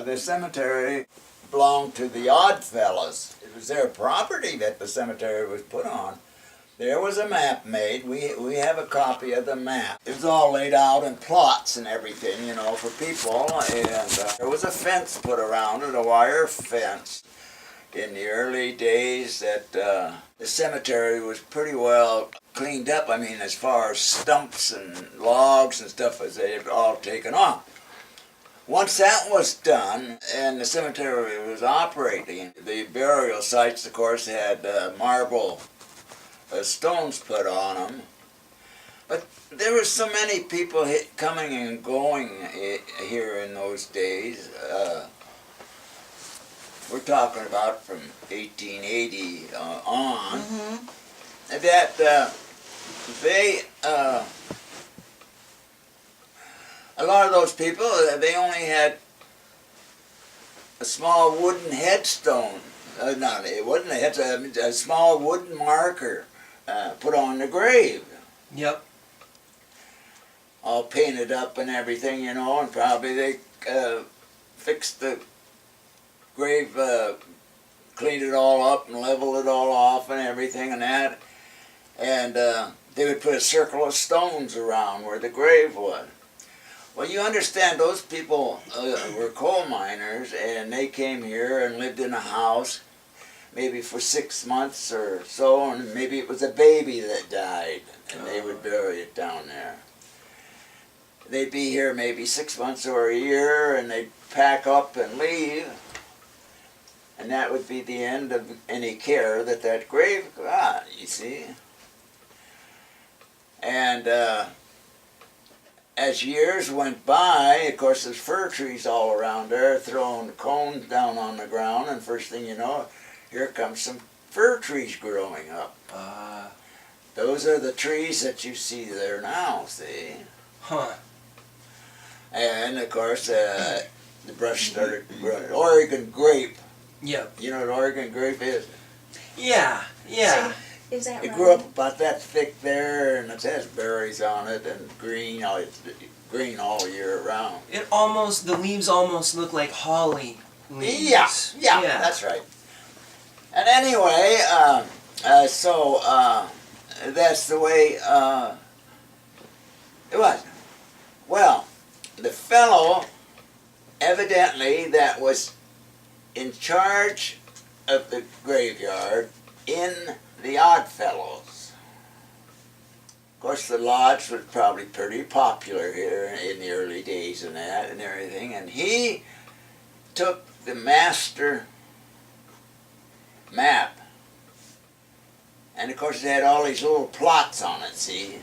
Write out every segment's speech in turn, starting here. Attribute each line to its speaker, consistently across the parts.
Speaker 1: the cemetery belonged to the Oddfellows. It was their property that the cemetery was put on. There was a map made. We have a copy of the map. It was all laid out in plots and everything, you know, for people. And there was a fence put around it, a wire fence. In the early days that the cemetery was pretty well cleaned up. I mean, as far as stumps and logs and stuff, as they had all taken off. Once that was done and the cemetery was operating, the burial sites, of course, had marble stones put on them. But there were so many people coming and going here in those days. We're talking about from 1880 on, that they, a lot of those people, they only had a small wooden headstone. No, it wasn't a headstone, a small wooden marker put on the grave.
Speaker 2: Yep.
Speaker 1: All painted up and everything, you know, and probably they fixed the grave, cleaned it all up and leveled it all off and everything and that. And they would put a circle of stones around where the grave was. Well, you understand, those people were coal miners, and they came here and lived in a house maybe for 6 months or so, and maybe it was a baby that died, and they would bury it down there. They'd be here maybe 6 months or a year, and they'd pack up and leave, and that would be the end of any care that grave got, you see. And as years went by, of course, there's fir trees all around there, throwing cones down on the ground, and first thing you know, here comes some fir trees growing up. Those are the trees that you see there now, see?
Speaker 2: Huh.
Speaker 1: And, of course, the brush started growing. Oregon grape.
Speaker 2: Yep.
Speaker 1: You know what Oregon grape is?
Speaker 2: Yeah, yeah.
Speaker 3: Is that
Speaker 1: It
Speaker 3: right?
Speaker 1: grew up about that thick there, and it has berries on it, and green. It's green all year round.
Speaker 2: It almost, the leaves almost look like holly leaves.
Speaker 1: Yeah, that's right. And anyway, so that's the way it was. Well, the fellow, evidently, that was in charge of the graveyard in the Oddfellows. Of course, the lodge was probably pretty popular here in the early days and that and everything, and he took the master map, and of course it had all these little plots on it, see,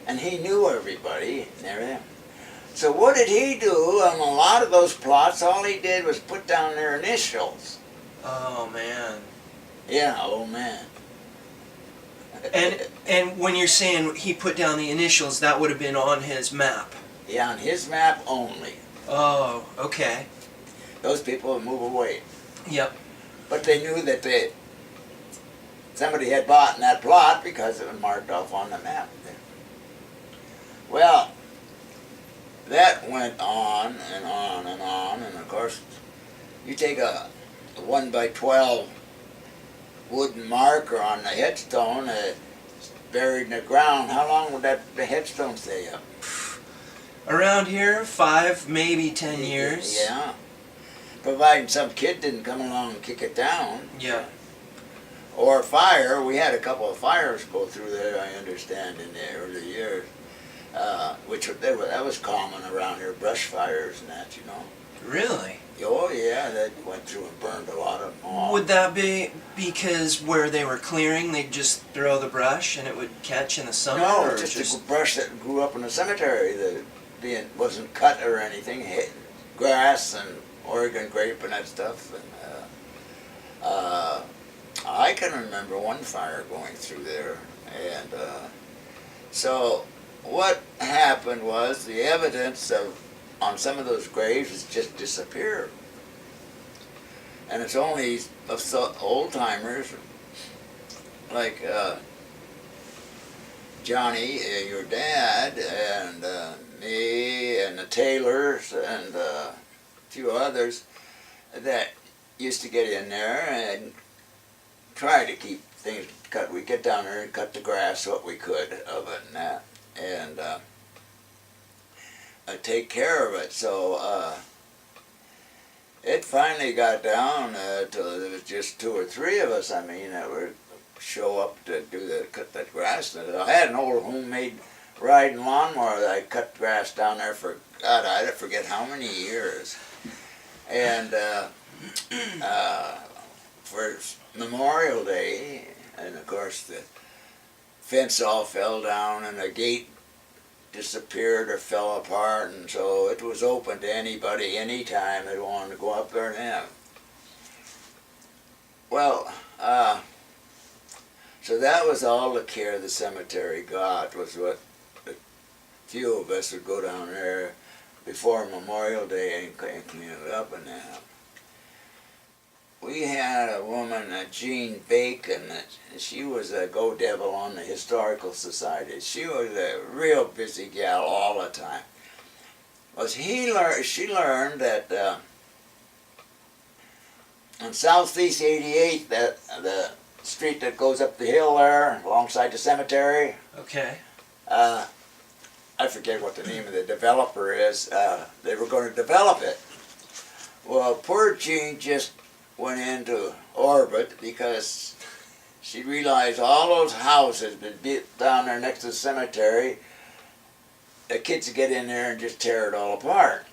Speaker 1: and he knew everybody and everything. So what did he do on a lot of those plots? All he did was put down their initials.
Speaker 2: Oh, man.
Speaker 1: Yeah, oh man.
Speaker 2: And when you're saying he put down the initials, that would have been on his map.
Speaker 1: Yeah, on his map only.
Speaker 2: Oh, okay.
Speaker 1: Those people would move away.
Speaker 2: Yep.
Speaker 1: But they knew that somebody had bought in that plot because it was marked off on the map. Well, that went on and on and on, and of course, you take a 1 by 12 wooden marker on the headstone buried in the ground. How long would the headstone stay up?
Speaker 2: Around here, 5, maybe 10 years.
Speaker 1: Yeah. Providing some kid didn't come along and kick it down.
Speaker 2: Yeah.
Speaker 1: Or fire. We had a couple of fires go through there, I understand, in the early years. That was common around here, brush fires and that, you know.
Speaker 2: Really?
Speaker 1: Oh yeah, that went through and burned a lot of them off.
Speaker 2: Would that be because where they were clearing, they'd just throw the brush and it would catch in the summer?
Speaker 1: No,
Speaker 2: or
Speaker 1: just a brush that grew up in the cemetery that wasn't cut or anything. Grass and Oregon grape and that stuff. And I can remember one fire going through there. And so what happened was the evidence on some of those graves has just disappeared. And it's only of old-timers like Johnny, your dad, and me, and the Taylors, and few others that used to get in there and try to keep things cut. We'd get down there and cut the grass what we could of it and that, and take care of it. So it finally got down till there was just 2 or 3 of us. I mean, that would show up to cut that grass. I had an old homemade riding lawnmower that I cut grass down there for, God, I forget how many years. And for Memorial Day, and of course the fence all fell down and the gate disappeared or fell apart, and so it was open to anybody anytime they wanted to go up there and have. Well, so that was all the care the cemetery got, was what a few of us would go down there before Memorial Day and clean it up and that. We had a woman, Jean Bacon, she was a go-devil on the Historical Society. She was a real busy gal all the time. Well, she learned that on Southeast 88th, the street that goes up the hill there, alongside the cemetery.
Speaker 2: Okay.
Speaker 1: I forget what the name of the developer is. They were going to develop it. Well, poor Jean just went into orbit because she realized all those houses that be down there next to the cemetery, the kids would get in there and just tear it all apart.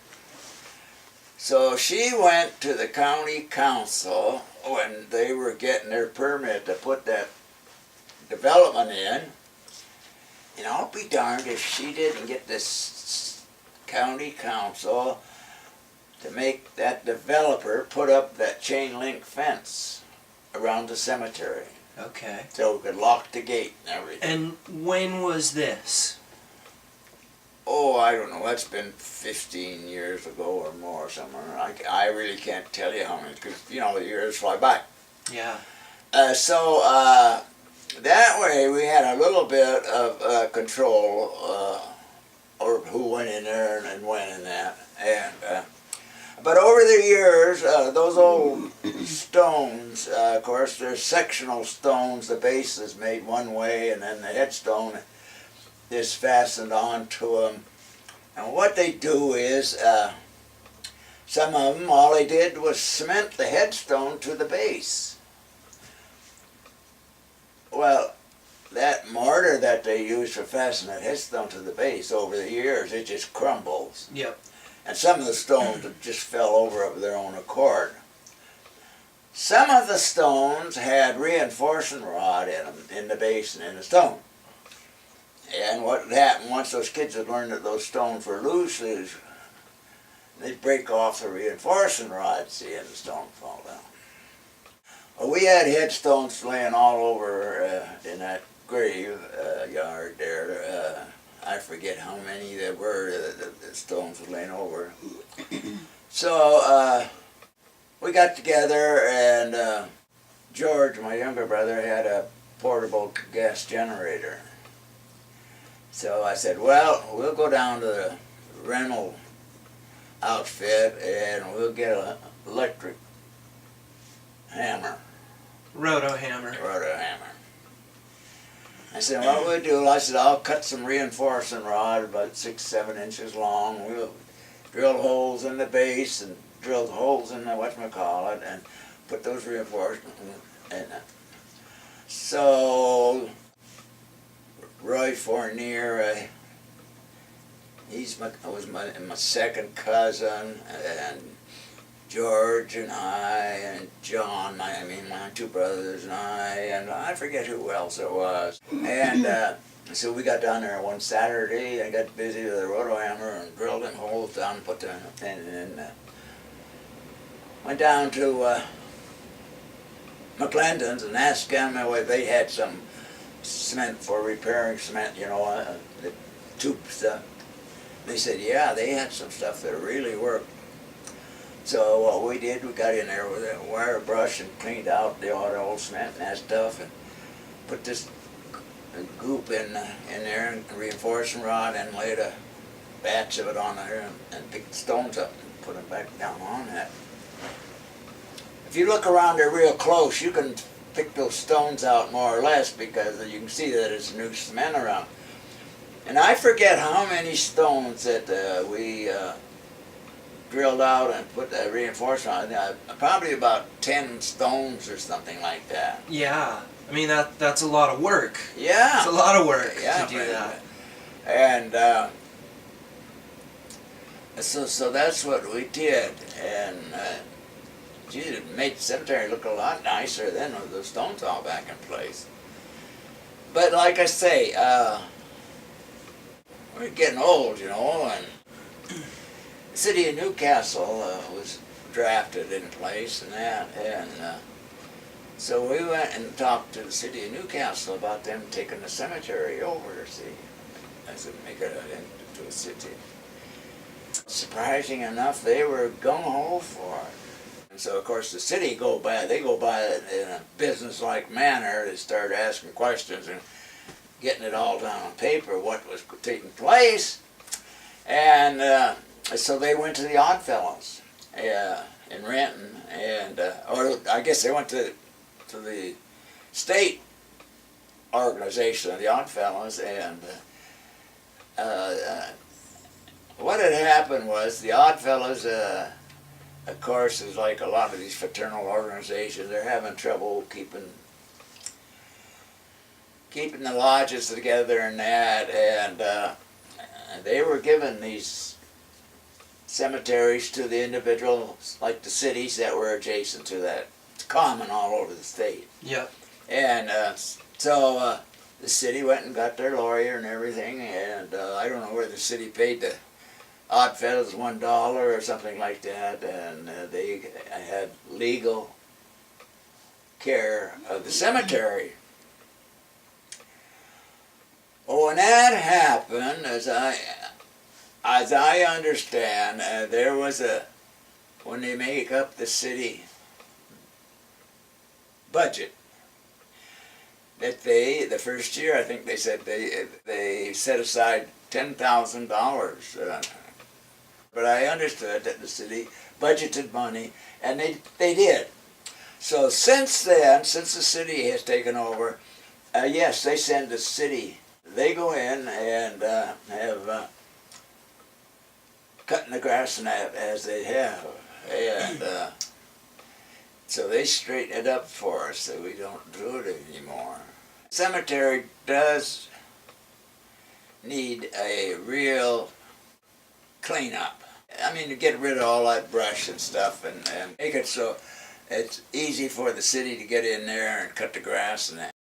Speaker 1: So she went to the county council when they were getting their permit to put that development in. And I'll be darned if she didn't get this county council to make that developer put up that chain link fence around the cemetery.
Speaker 2: Okay.
Speaker 1: So we could lock the gate and everything.
Speaker 2: And when was this?
Speaker 1: Oh, I don't know. That's been 15 years ago or more somewhere. I really can't tell you how many, because, you know, the years fly by.
Speaker 2: Yeah.
Speaker 1: So that way we had a little bit of control over who went in there and when and that. And but over the years, those old stones, of course, they're sectional stones. The base is made one way, and then the headstone is fastened onto them. And what they do is, some of them, all they did was cement the headstone to the base. Well, that mortar that they use for fastening that headstone to the base, over the years, it just crumbles.
Speaker 2: Yep.
Speaker 1: And some of the stones just fell over of their own accord. Some of the stones had reinforcing rod in them, in the base and in the stone. And what happened, once those kids had learned that those stones were loose, they'd break off the reinforcing rod, see, and the stone fall down. Well, we had headstones laying all over in that grave yard there. I forget how many there were, the stones were laying over. So we got together, and George, my younger brother, had a portable gas generator. So I said, well, we'll go down to the rental outfit and we'll get an electric hammer.
Speaker 2: Roto hammer.
Speaker 1: Roto hammer. I said, what we'll do, I said, I'll cut some reinforcing rod about 6-7 inches long. We'll drill holes in the base and drill holes in the whatchamacallit and put those reinforcements in it. So Roy Fournier, was my second cousin, and George and I, and John, my 2 brothers and I forget who else it was. And so we got down there one Saturday and got busy with a roto hammer and drilled them holes down and put them in, and went down to McClendon's and asked them whether they had some cement for repairing cement, you know, the tube stuff. They said, yeah, they had some stuff that really worked. So what we did, we got in there with a wire brush and cleaned out the old cement and that stuff, and put this goop in there and reinforcing rod, and laid a batch of it on there and picked the stones up and put them back down on that. If you look around there real close, you can pick those stones out more or less because you can see that there's new cement around. And I forget how many stones that we drilled out and put that reinforcement on. Probably about 10 stones or something like that.
Speaker 2: Yeah, I mean that's a lot of work.
Speaker 1: Yeah.
Speaker 2: It's a lot of work
Speaker 1: Yeah,
Speaker 2: to do that.
Speaker 1: And so that's what we did. And geez, it made the cemetery look a lot nicer then with the stones all back in place. But like I say, we're getting old, you know, and the city of Newcastle was drafted in place and that, and so we went and talked to the city of Newcastle about them taking the cemetery over, see, as a make it into a city. Surprising enough, they were gung-ho for it. And so, of course, the city they go by it in a business-like manner. They start asking questions and getting it all down on paper, what was taking place. And so they went to the Oddfellows in Renton, and or I guess they went to the state organization of the Oddfellows, and what had happened was the Oddfellows, of course, is like a lot of these fraternal organizations. They're having trouble keeping the lodges together and that, and they were giving these cemeteries to the individuals, like the cities that were adjacent to that. It's common all over the state.
Speaker 2: Yep.
Speaker 1: And so the city went and got their lawyer and everything, and I don't know where the city paid the Oddfellows $1 or something like that, and they had legal care of the cemetery. Well, when that happened, as I understand, there was when they make up the city budget, that the first year, I think they said they set aside $10,000. But I understood that the city budgeted money, and they did. So since then, since the city has taken over, yes, they send the city. They go in and have cutting the grass and that as they have, and so they straighten it up for us so we don't do it anymore. Cemetery does need a real cleanup. I mean, to get rid of all that brush and stuff and make it so it's easy for the city to get in there and cut the grass and that.